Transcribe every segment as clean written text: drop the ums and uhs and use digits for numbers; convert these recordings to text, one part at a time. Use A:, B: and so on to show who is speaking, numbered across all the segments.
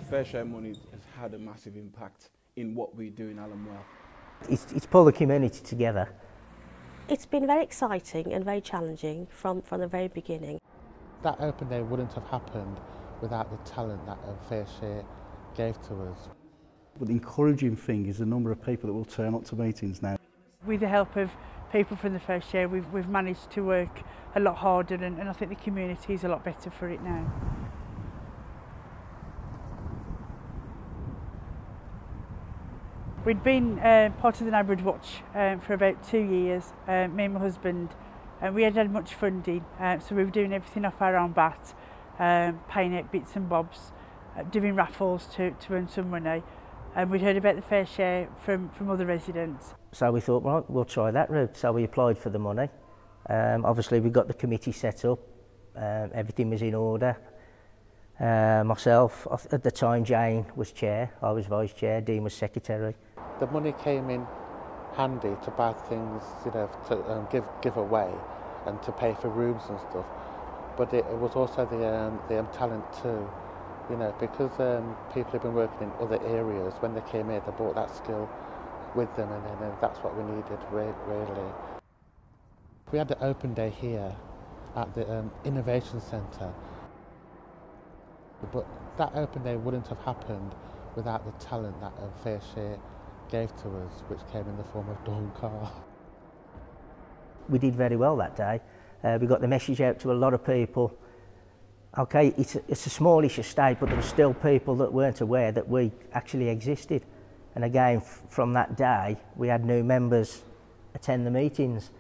A: fair share money has had a massive impact in what we do in Alumwell.
B: It's pulled the community together.
C: It's been very exciting and very challenging from the very beginning.
D: That open day wouldn't have happened without the talent that Fair Share gave to us.
E: But the encouraging thing is the number of people that will turn up to meetings now.
F: With the help of people from the Fair Share, we've managed to work a lot harder, and I think the community is a lot better for it now. We'd been part of the Neighbourhood Watch for about 2 years, me and my husband. We hadn't had much funding, so we were doing everything off our own bat, paying out bits and bobs, doing raffles to earn some money. And we'd heard about the Fair Share from other residents.
B: So we thought, right, we'll try that route. So we applied for the money. Obviously we got the committee set up, everything was in order. Myself, at the time Jane was chair, I was vice chair, Dean was secretary.
D: The money came in handy to buy things, you know, to give away and to pay for rooms and stuff. But it was also the talent too, you know, because people have been working in other areas. When they came here, they brought that skill with them, and that's what we needed really. We had the open day here at the Innovation Centre, but that open day wouldn't have happened without the talent that Fair Share gave to us, which came in the form of Dawn Carr.
B: We did very well that day. We got the message out to a lot of people. Okay, it's a smallish estate, but there were still people that weren't aware that we actually existed. And again, from that day, we had new members attend the meetings.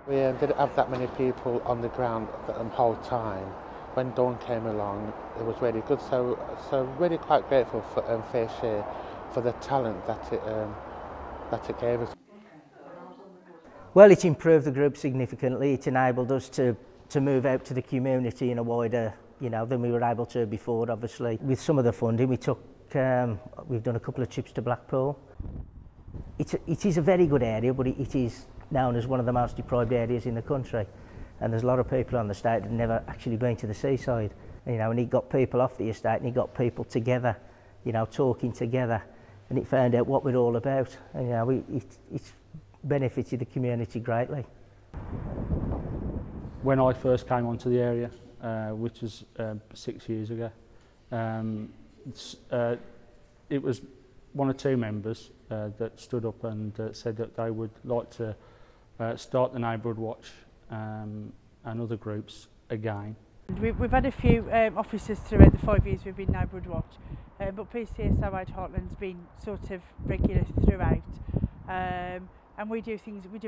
D: We didn't have that many people on the ground the whole time. When Dawn came along, it was really good. So really quite grateful for Fair Share for the talent that it gave us.
B: Well, it improved the group significantly. It enabled us to move out to the community in a wider, you know, than we were able to before, obviously. With some of the funding, we've done a couple of trips to Blackpool. It is a very good area, but it is known as one of the most deprived areas in the country. And there's a lot of people on the estate that have never actually been to the seaside. You know, and he got people off the estate and he got people together, you know, talking together. And it found out what we're all about. And, you know, it's benefited the community greatly.
G: When I first came onto the area, which was 6 years ago, it was one or two members that stood up and said that they would like to start the Neighbourhood Watch and other groups again.
F: We've had a few officers throughout the 5 years we've been Neighbourhood Watch, but PCSO Heartland's been sort of regular throughout, and we do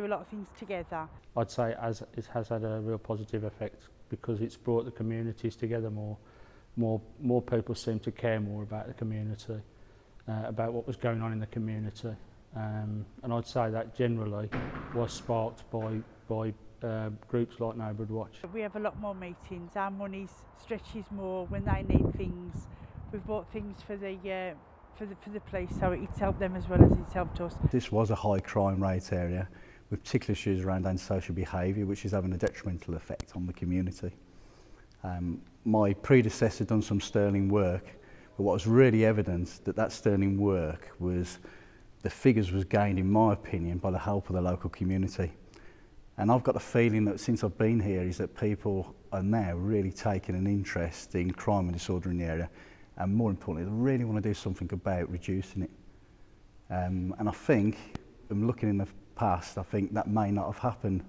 F: a lot of things together.
G: I'd say it has had a real positive effect because it's brought the communities together more. More people seem to care more about the community, about what was going on in the community, and I'd say that generally was sparked by groups like Neighbourhood Watch.
F: We have a lot more meetings, our money stretches more when they need things. We've bought things for the police, so it's helped them as well as it's helped us.
E: This was a high crime rate area with particular issues around antisocial behaviour, which is having a detrimental effect on the community. My predecessor done some sterling work, but what was really evident that sterling work was the figures was gained, in my opinion, by the help of the local community. And I've got the feeling that since I've been here is that people are now really taking an interest in crime and disorder in the area, and more importantly, they really want to do something about reducing it. And I think, looking in the past, I think that may not have happened.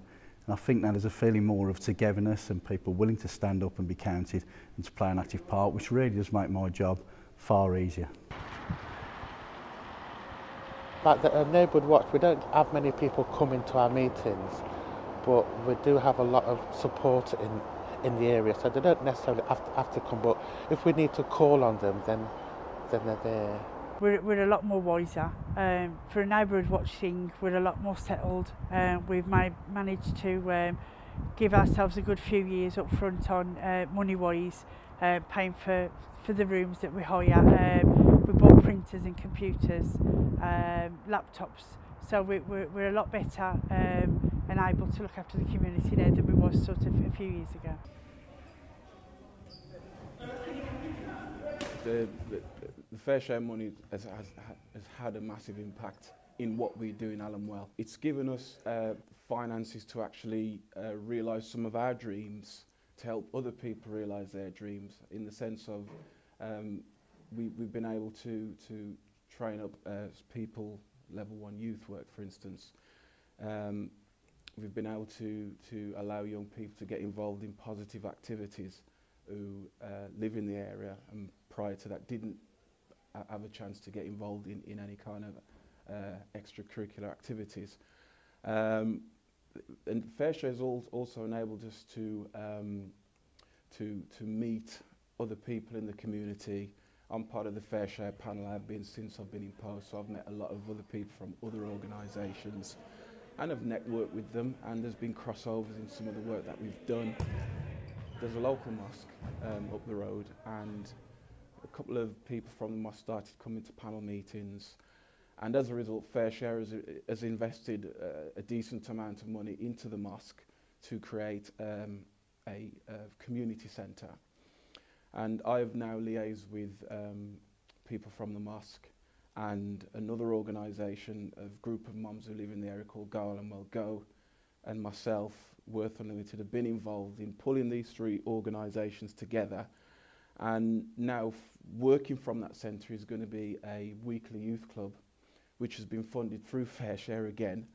E: And I think now there's a feeling more of togetherness and people willing to stand up and be counted and to play an active part, which really does make my job far easier.
D: Like the Neighbourhood Watch, we don't have many people coming to our meetings, but we do have a lot of support in the area, so they don't necessarily have to come, but if we need to call on them, then they're there.
F: We're a lot more wiser. For a Neighbourhood Watch thing, we're a lot more settled. We've managed to give ourselves a good few years up front on money-wise, paying for the rooms that we hire. We bought printers and computers, laptops, so we're a lot better and able to look after the community now than we was sort of a few years ago.
A: the fair share money has had a massive impact in what we do in Alumwell. It's given us finances to actually realise some of our dreams, to help other people realise their dreams, in the sense of we've been able to train up people, level 1 youth work for instance. We've been able to allow young people to get involved in positive activities who live in the area and prior to that didn't have a chance to get involved in any kind of extracurricular activities. And Fair Share has also enabled us to meet other people in the community. I'm part of the Fair Share panel. I've been since I've been in post, so I've met a lot of other people from other organisations and I've networked with them, and there's been crossovers in some of the work that we've done. There's a local mosque up the road, and a couple of people from the mosque started coming to panel meetings, and as a result Fair Share has invested a decent amount of money into the mosque to create a community centre. And I've now liaised with people from the mosque and another organisation, a group of mums who live in the area called Alumwell Go, and myself, Worth Unlimited, have been involved in pulling these 3 organisations together. And now working from that centre is going to be a weekly youth club, which has been funded through Fair Share again.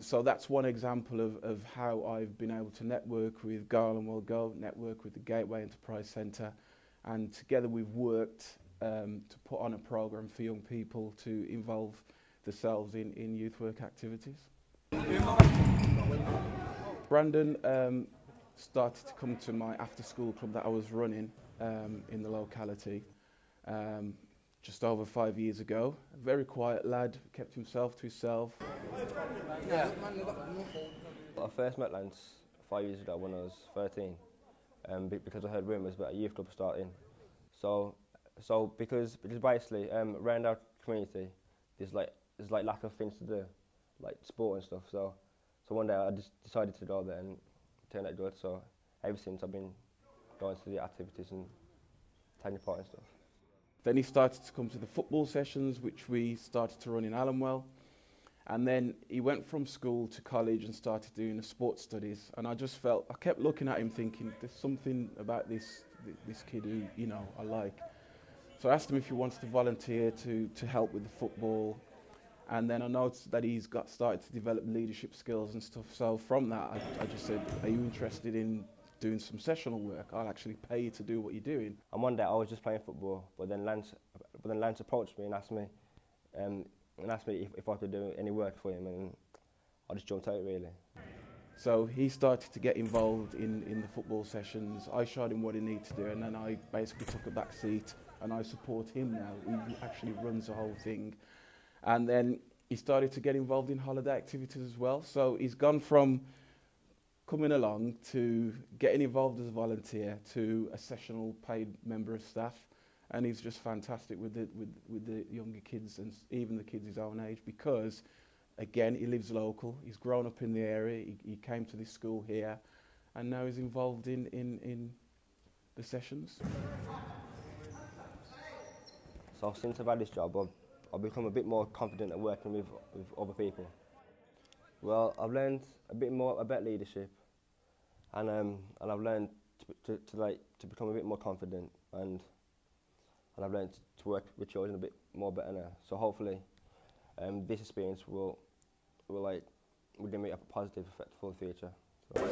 A: So that's one example of how I've been able to network with Alumwell Go, network with the Gateway Enterprise Centre, and together we've worked to put on a programme for young people to involve themselves in youth work activities. Brandon started to come to my after-school club that I was running in the locality just over 5 years ago. A very quiet lad, kept himself to himself.
H: I first met Lance 5 years ago when I was 13 because I heard rumours about a youth club starting. So because basically around our community there's lack of things to do, like sport and stuff. So one day I just decided to go there and turned out good. So ever since I've been going to the activities and taking part and stuff.
A: Then he started to come to the football sessions, which we started to run in Alumwell. And then he went from school to college and started doing the sports studies. And I just felt, I kept looking at him thinking, there's something about this kid who, you know, I like. So I asked him if he wanted to volunteer to help with the football. And then I noticed that he's started to develop leadership skills and stuff. So from that, I just said, are you interested in doing some sessional work? I'll actually pay you to do what you're doing.
H: And one day I was just playing football, but then Lance approached me and asked me if I could do any work for him, and I just jumped out really.
A: So he started to get involved in the football sessions. I showed him what he needed to do, and then I basically took a back seat, and I support him now. He actually runs the whole thing. And then he started to get involved in holiday activities as well. So he's gone from coming along to getting involved as a volunteer to a sessional paid member of staff, and he's just fantastic with the younger kids and even the kids his own age, because again he lives local, he's grown up in the area, he came to this school here, and now he's involved in the sessions.
H: So since I've had this job, I've become a bit more confident at working with other people. Well, I've learned a bit more about leadership, and I've learned to become a bit more confident, and I've learned to work with children a bit more better now. So hopefully, this experience will give me a positive effect for the future. So.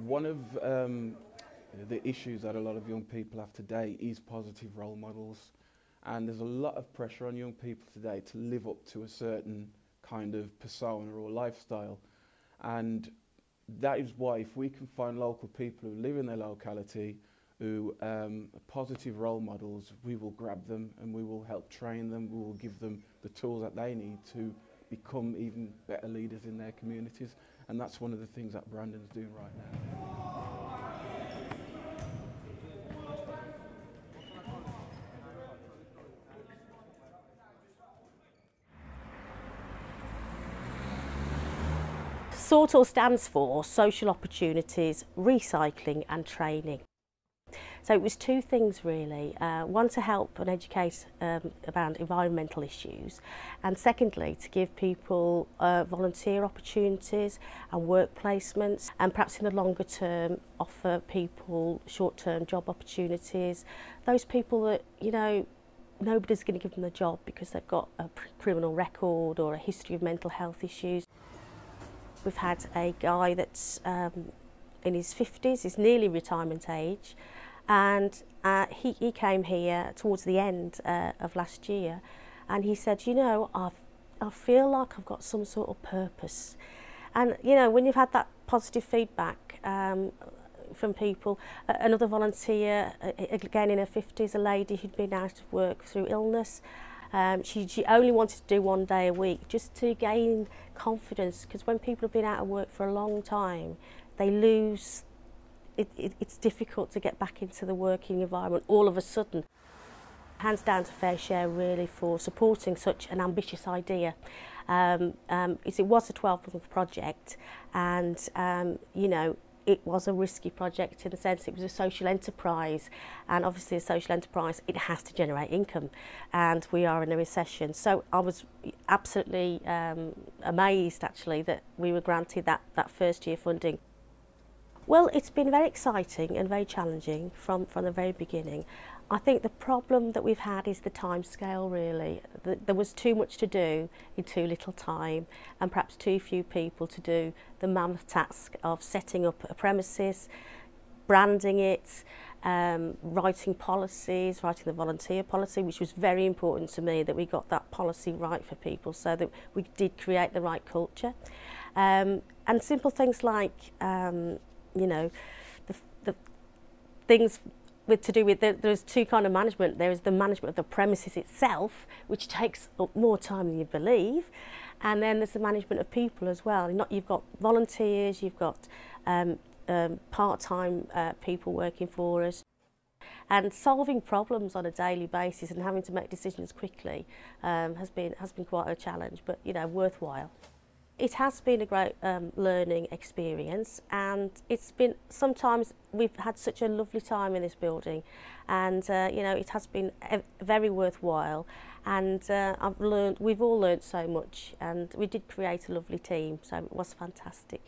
A: One of the issues that a lot of young people have today is positive role models, and there's a lot of pressure on young people today to live up to a certain kind of persona or lifestyle, and that is why if we can find local people who live in their locality who are positive role models, we will grab them and we will help train them, we will give them the tools that they need to become even better leaders in their communities, and that's one of the things that Brandon's doing right now.
C: SORTAL stands for Social Opportunities, Recycling and Training. So it was two things really, one to help and educate about environmental issues, and secondly to give people volunteer opportunities and work placements, and perhaps in the longer term offer people short-term job opportunities. Those people that, you know, nobody's going to give them a job because they've got a criminal record or a history of mental health issues. We've had a guy that's in his 50s, he's nearly retirement age, and he came here towards the end of last year, and he said, you know, I feel like I've got some sort of purpose. And you know, when you've had that positive feedback from people, another volunteer, again in her 50s, a lady who'd been out of work through illness, she only wanted to do 1 day a week just to gain confidence, because when people have been out of work for a long time, they lose. It's difficult to get back into the working environment all of a sudden. Hands down to Fair Share really for supporting such an ambitious idea. It was a 12-month project, and you know, it was a risky project in the sense it was a social enterprise, and obviously a social enterprise, it has to generate income, and we are in a recession. So I was absolutely amazed actually that we were granted that first year funding. Well, it's been very exciting and very challenging from the very beginning. I think the problem that we've had is the time scale really. There was too much to do in too little time, and perhaps too few people to do the mammoth task of setting up a premises, branding it, writing policies, writing the volunteer policy, which was very important to me that we got that policy right for people so that we did create the right culture. And simple things like you know, the things to do with, there's two kind of management. There is the management of the premises itself, which takes up more time than you believe, and then there's the management of people as well. You've got volunteers, you've got part-time people working for us, and solving problems on a daily basis and having to make decisions quickly has been quite a challenge, but you know, worthwhile. It has been a great learning experience, and it's been, sometimes we've had such a lovely time in this building, and you know, it has been very worthwhile, and we've all learned so much, and we did create a lovely team, so it was fantastic.